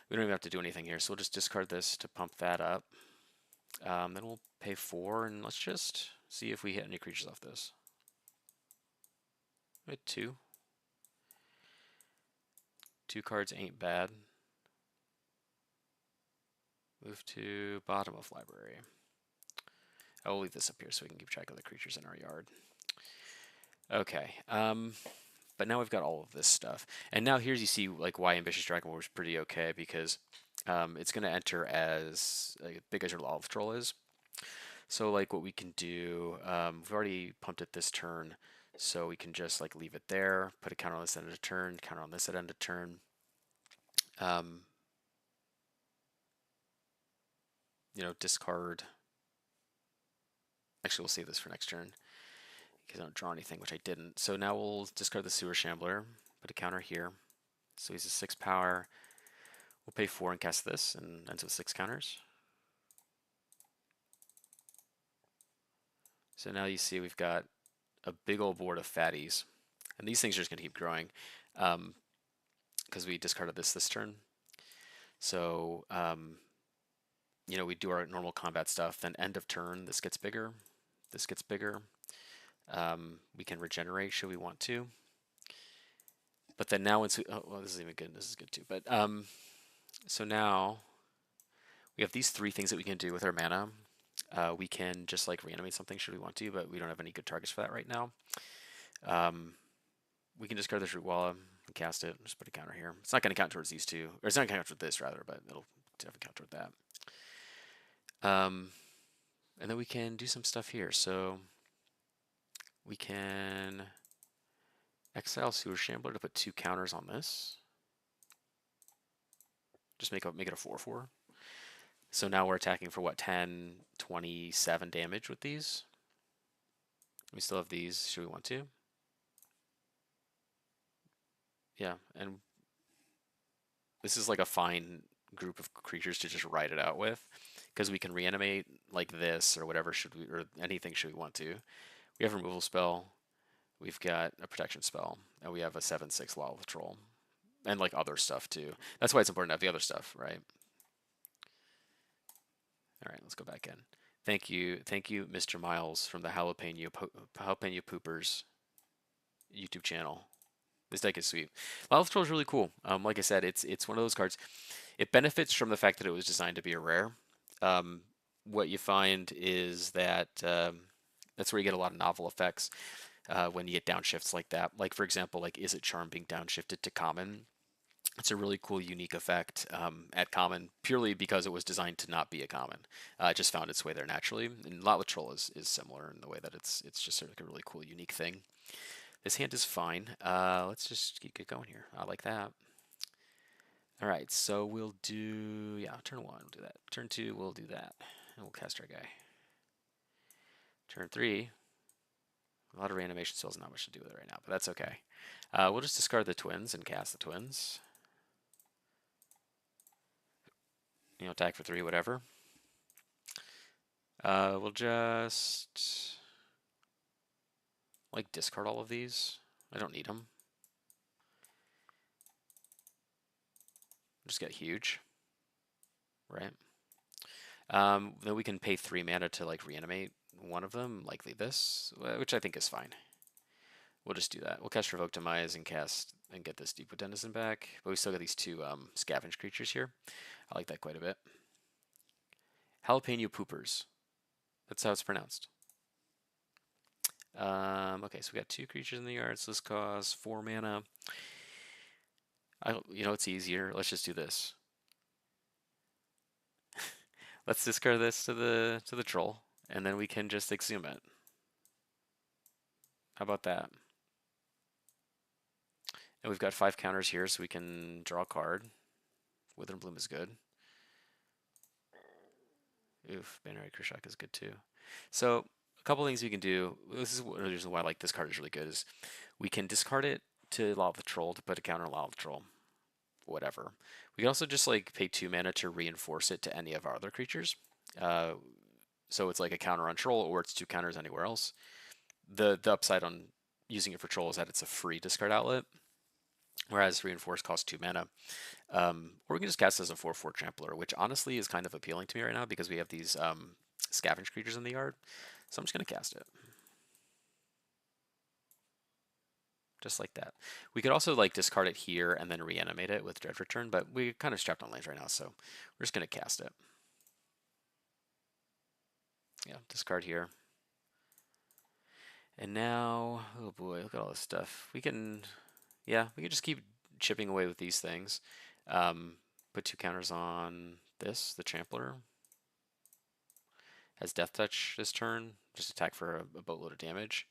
we don't even have to do anything here. So we'll just discard this to pump that up. Then we'll pay 4, and let's just see if we hit any creatures off this. We hit 2. 2 cards ain't bad. Move to bottom of library. I'll leave this up here so we can keep track of the creatures in our yard. Okay. But now we've got all of this stuff. And now here's you see like why Ambitious Dragon War is pretty okay, because it's going to enter as big as your Lotleth Troll is. So like what we can do, we've already pumped it this turn, so we can just like leave it there, put a counter on this end of turn, counter on this at end of turn. Discard. Actually, we'll save this for next turn. because I don't draw anything, which I didn't. So now we'll discard the Sewer Shambler, put a counter here. So he's a 6 power. We'll pay 4 and cast this, and ends with 6 counters. So now you see we've got a big old board of fatties. And these things are just going to keep growing because we discarded this turn. So, you know, we do our normal combat stuff. Then end of turn, this gets bigger. This gets bigger. We can regenerate should we want to. But then now once we, oh, well, this is even good. This is good too. But so now we have these 3 things that we can do with our mana. We can just like reanimate something should we want to, but we don't have any good targets for that right now. We can discard this Root Walla and cast it. Just put a counter here. It's not going to count towards these 2, or it's not going to count towards this rather, but it'll definitely count toward that. And then we can do some stuff here. So we can exile Sewer Shambler to put 2 counters on this. Just make it a 4/4. So now we're attacking for what, 10, 27 damage with these. We still have these. Should we want to? Yeah, and this is like a fine group of creatures to just ride it out with, because we can reanimate like this or whatever should we, or anything should we want to. We have a removal spell, we've got a protection spell, and we have a 7/6 Lotleth Troll, and like other stuff too. That's why it's important to have the other stuff, right? All right, let's go back in. Thank you, Mr. Miles from the Jalapeno Poopers YouTube channel. This deck is sweet. Lotleth Troll is really cool. Like I said, it's one of those cards. It benefits from the fact that it was designed to be a rare. What you find is that that's where you get a lot of novel effects when you get downshifts like that. Like for example, like Is It Charm being downshifted to common. It's a really cool, unique effect at common, purely because it was designed to not be a common. It just found its way there naturally. And Lotleth Troll is similar in the way that it's just sort of like a really cool, unique thing. This hand is fine. Let's just keep it going here. I like that. All right, so we'll do, yeah, turn 1, we'll do that. Turn 2, we'll do that. And we'll cast our guy. Turn 3, a lot of reanimation spells, not much to do with it right now, but that's okay. We'll just discard the twins and cast the twins. You know, attack for 3, whatever. We'll just like discard all of these. I don't need them. Just get huge, right? Then we can pay 3 mana to like reanimate one of them, likely this, which I think is fine. We'll just do that. We'll cast Revoke Demise and cast and get this Deepwood Denizen back, but we still got these 2 scavenge creatures here. I like that quite a bit. Jalapeno Poopers. That's how it's pronounced. Okay, so we got 2 creatures in the yard, so this costs 4 mana. You know, it's easier. Let's just do this. Let's discard this to the troll, and then we can just exhume it. How about that? And we've got 5 counters here, so we can draw a card. Wither and Bloom is good. Oof, Bannery Kershak is good too. So a couple things we can do. This is the reason why I like this card is really good. Is we can discard it to Lotleth Troll to put a counter on Lotleth Troll. Whatever. We can also just like pay 2 mana to reinforce it to any of our other creatures. So it's like a counter on Troll, or it's 2 counters anywhere else. The upside on using it for Troll is that it's a free discard outlet, whereas Reinforce costs 2 mana. Or we can just cast it as a 4/4 Trampler, which honestly is kind of appealing to me right now because we have these scavenge creatures in the yard. So I'm just going to cast it. Just like that. We could also like discard it here and then reanimate it with Dread Return, but we're kind of strapped on lands right now, so we're just going to cast it. Yeah, discard here. And now, oh boy, look at all this stuff. We can just keep chipping away with these things. Put 2 counters on this, the Trampler. Has Death Touch this turn, just attack for a boatload of damage.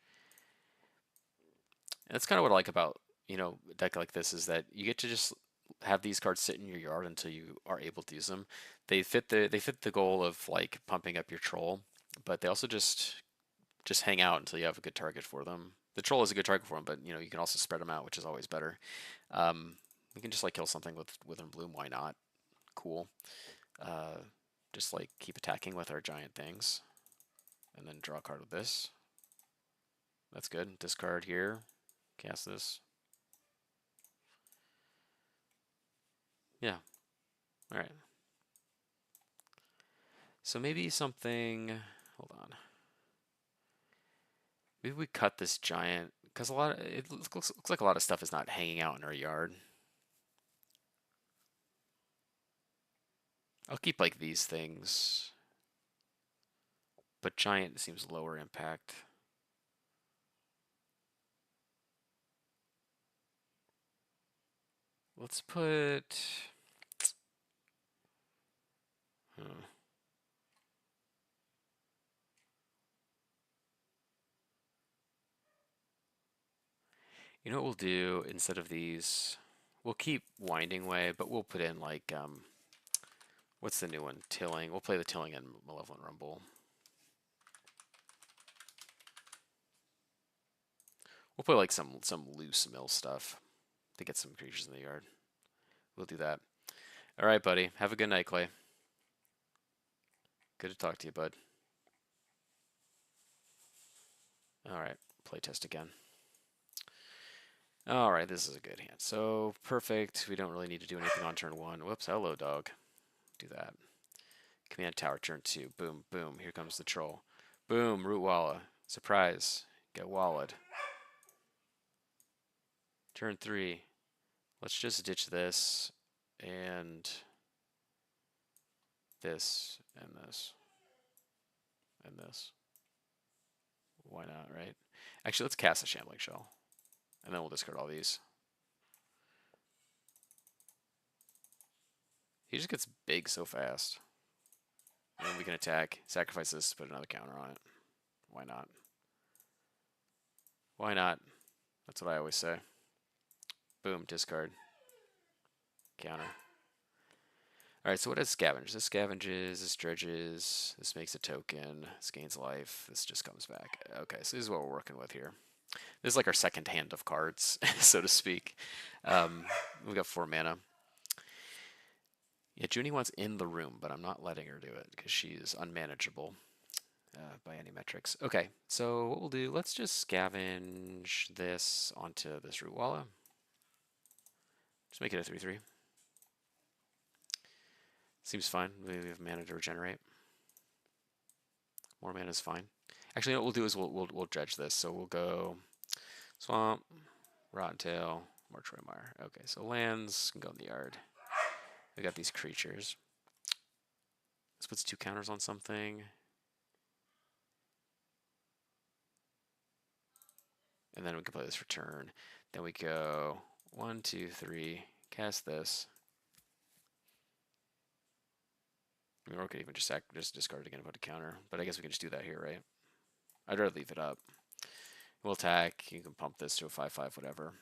And that's kind of what I like about, you know, a deck like this, is that you get to just have these cards sit in your yard until you are able to use them. They fit the goal of like pumping up your troll, but they also just just hang out until you have a good target for them. The troll is a good target for them, but you know, you can also spread them out, which is always better. We can just like kill something with Wither and Bloom. Why not? Cool. Just like keep attacking with our giant things, and then draw a card with this. That's good. Discard here. Cast this. Yeah. All right. So maybe something. Hold on. Maybe we cut this giant because it looks like a lot of stuff is not hanging out in our yard. I'll keep like these things, but giant seems lower impact. Let's put. You know what we'll do instead of these? We'll keep Winding Way, but we'll put in like what's the new one? Tilling. We'll play the Tilling and Malevolent Rumble. We'll put like some loose mill stuff to get some creatures in the yard. We'll do that. All right, buddy. Have a good night, Clay. Good to talk to you, bud. All right, playtest again. All right, this is a good hand. So perfect. We don't really need to do anything on turn 1. Whoops, hello, dog. Do that. Command tower, turn 2. Boom, boom. Here comes the troll. Boom, root walla. Surprise. Get walled. Turn 3. Let's just ditch this and this and this and this. Why not, right? Actually, let's cast a Shambling Shell. And then we'll discard all these. He just gets big so fast. And then we can attack, sacrifice this, put another counter on it. Why not? Why not? That's what I always say. Boom, discard. Counter. Alright, so what does scavenge? This scavenges, this dredges, this makes a token, this gains life, this just comes back. Okay, so this is what we're working with here. This is like our second hand of cards, so to speak. We've got 4 mana. Yeah, Junie wants in the room, but I'm not letting her do it because she's unmanageable by any metrics. Okay, so what we'll do, let's just scavenge this onto this root walla. Just make it a 3/3. Seems fine. We have mana to regenerate. More mana is fine. Actually, what we'll do is we'll dredge this. So we'll go Swamp, Rotten Tail, Mortuary Mire. Okay, so lands can go in the yard. We got these creatures. This puts 2 counters on something. And then we can play this for turn. Then we go 1, 2, 3, cast this. I mean, or we could even just discard it again and put a counter. But I guess we can just do that here, right? I'd rather leave it up. We'll attack. You can pump this to a 5/5, whatever.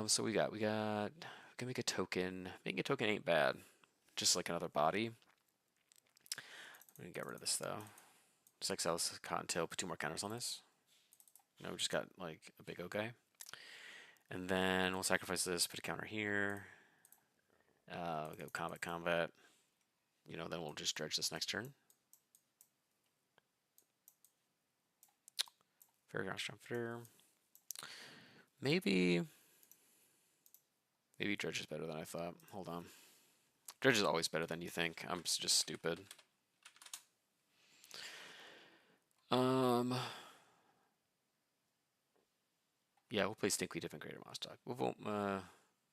So we can make a token. Making a token ain't bad. Just like another body. I'm gonna get rid of this though. Just exile this Cottontail, put 2 more counters on this. No, we just got like a big O guy. And then we'll sacrifice this, put a counter here. We'll go combat. You know, then we'll just dredge this next turn. Fairgrounds Trumpeter. Maybe dredge is better than I thought. Hold on. Dredge is always better than you think. I'm just stupid. Yeah, we'll play Stinkly Dip and Greater Mosstalk.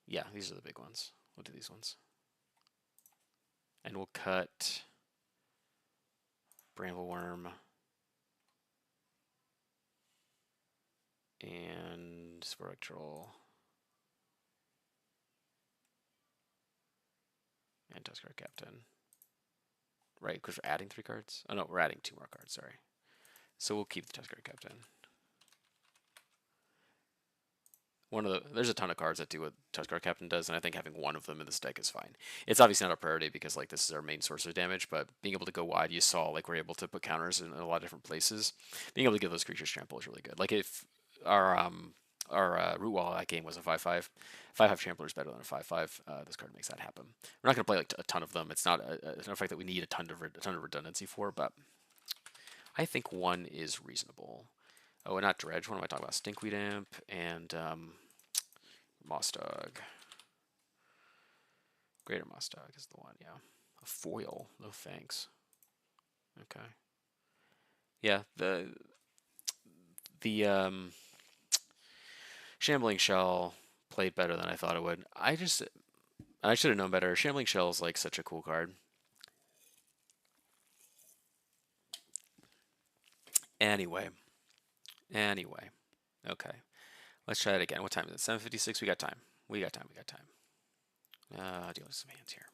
Yeah, these are the big ones. We'll do these ones. And we'll cut Brambleworm and Lotleth Troll and Tuskar Captain. Right, because we're adding 3 cards? Oh no, we're adding 2 more cards, sorry. So we'll keep the Tuskar Captain. there's a ton of cards that do what Touch Card Captain does, and I think having one of them in this deck is fine. It's obviously not a priority because like this is our main source of damage, but being able to go wide, you saw like we're able to put counters in a lot of different places. Being able to give those creatures trample is really good. Like if our root wall that game was a 5/5. 5/5 trampler is better than a 5/5. This card makes that happen. We're not going to play like a ton of them. It's not an effect that we need a ton of redundancy for, but I think one is reasonable. Oh, and not Dredge. What am I talking about? Stinkweed Imp and Moss Dog. Greater Moss Dog is the one, yeah. A foil. No thanks. Okay. Yeah, the Shambling Shell played better than I thought it would. I should have known better. Shambling Shell is like such a cool card. Anyway. Okay. Let's try it again. What time is it? 7:56. We got time. We got time. Deal with some hands here.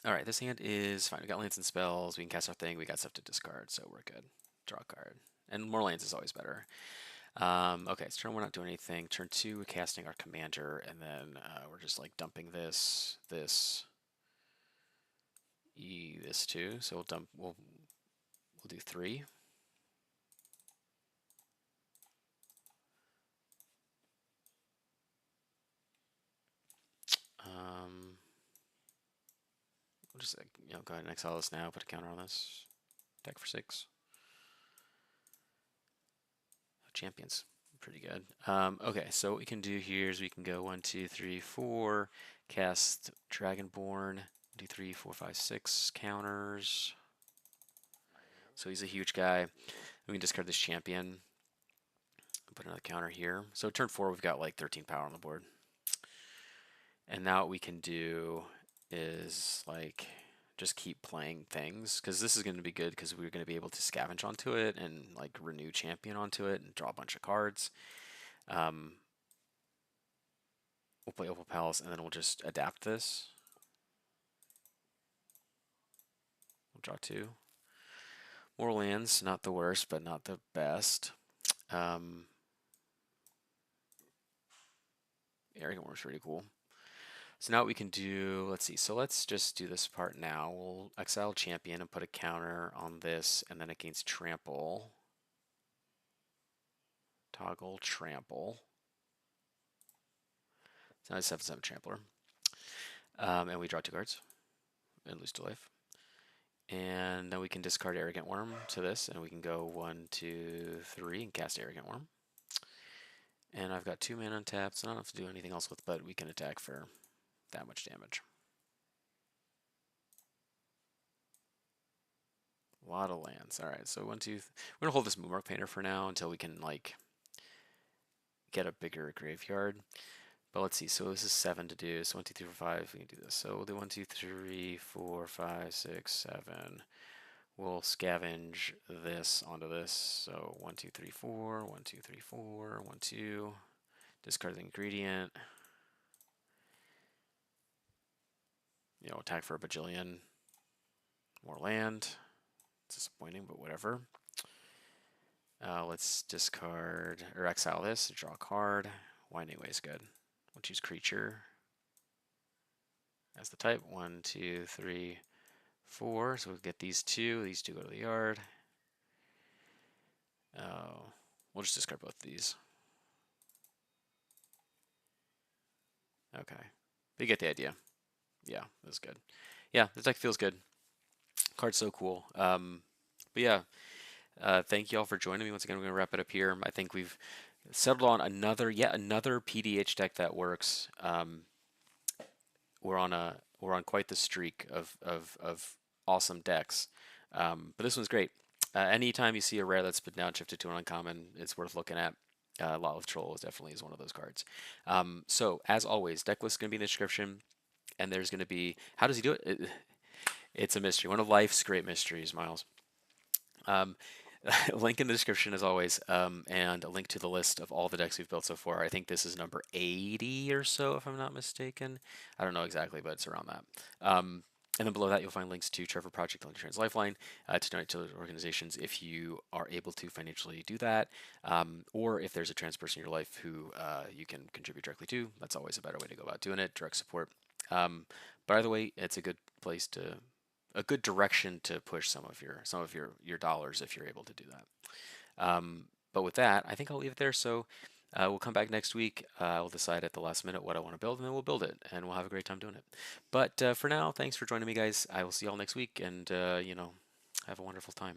Alright, this hand is fine. We got lands and spells. We can cast our thing. We got stuff to discard, so we're good. Draw a card. And more lands is always better. Okay, so turn 1, we're not doing anything. Turn 2, we're casting our commander, and then we're just like dumping this, this too. So we'll do 3. We'll just go ahead and exile this now. Put a counter on this. Deck for 6. Champions, pretty good. Okay, so what we can do here is we can go 1, 2, 3, 4. Cast Dragonborn. 2, 3, 4, 5, 6 counters. So he's a huge guy. We can discard this champion. Put another counter here. So turn 4, we've got like 13 power on the board. And now what we can do is like just keep playing things, because this is going to be good because we're going to be able to scavenge onto it and like renew champion onto it and draw a bunch of cards. We'll play Opal Palace and then we'll just adapt this. We'll draw 2. More lands, not the worst, but not the best. Arrogant Worm's pretty cool. So now what we can do, let's see, so let's just do this part now. We'll exile champion and put a counter on this, and then against trample. Toggle trample. So now it's 7/7 trampler. And we draw 2 cards and lose to life. And then we can discard Arrogant Worm to this, and we can go 1, 2, 3 and cast Arrogant Worm. And I've got 2 mana untapped, so I don't have to do anything else with, but we can attack for that much damage. A lot of lands. All right, so 1, 2. We're gonna hold this bookmark painter for now until we can like get a bigger graveyard. But let's see. So this is 7 to do. So 1, 2, 3, 4, 5. We can do this. So we'll do 1, 2, 3, 4, 5, 6, 7. We'll scavenge this onto this. So 1, 2, 3, 4. 1, 2, 3, 4. 1, 2. Discard the ingredient. Attack for a bajillion. More land. It's disappointing, but whatever. Let's discard or exile this. Draw a card. Winding Way is good. We'll choose creature as the type. 1, 2, 3, 4. So we'll get these 2. These 2 go to the yard. We'll just discard both of these. Okay. But you get the idea. Yeah, that's good. Yeah, this deck feels good. Card's so cool. But yeah, thank you all for joining me. Once again, we're going to wrap it up here. I think we've settled on yet another PDH deck that works. We're on quite the streak of awesome decks. But this one's great. Anytime you see a rare that's been downshifted to an uncommon, it's worth looking at. Lotleth Troll definitely is one of those cards. So as always, deck list is going to be in the description, and there's going to be, how does he do it? It's a mystery. One of life's great mysteries, Miles. Link in the description as always, and a link to the list of all the decks we've built so far. I think this is number 80 or so, if I'm not mistaken. I don't know exactly, but it's around that. And then below that, you'll find links to Trevor Project and Trans Lifeline to donate to those organizations if you are able to financially do that, or if there's a trans person in your life who you can contribute directly to. That's always a better way to go about doing it. Direct support. But either way, it's a good place to, a good direction to push some of your dollars if you're able to do that. But with that, I think I'll leave it there. So we'll come back next week. I'll decide at the last minute what I want to build, and then we'll build it, and we'll have a great time doing it. But for now, thanks for joining me, guys. I will see y'all next week, and have a wonderful time.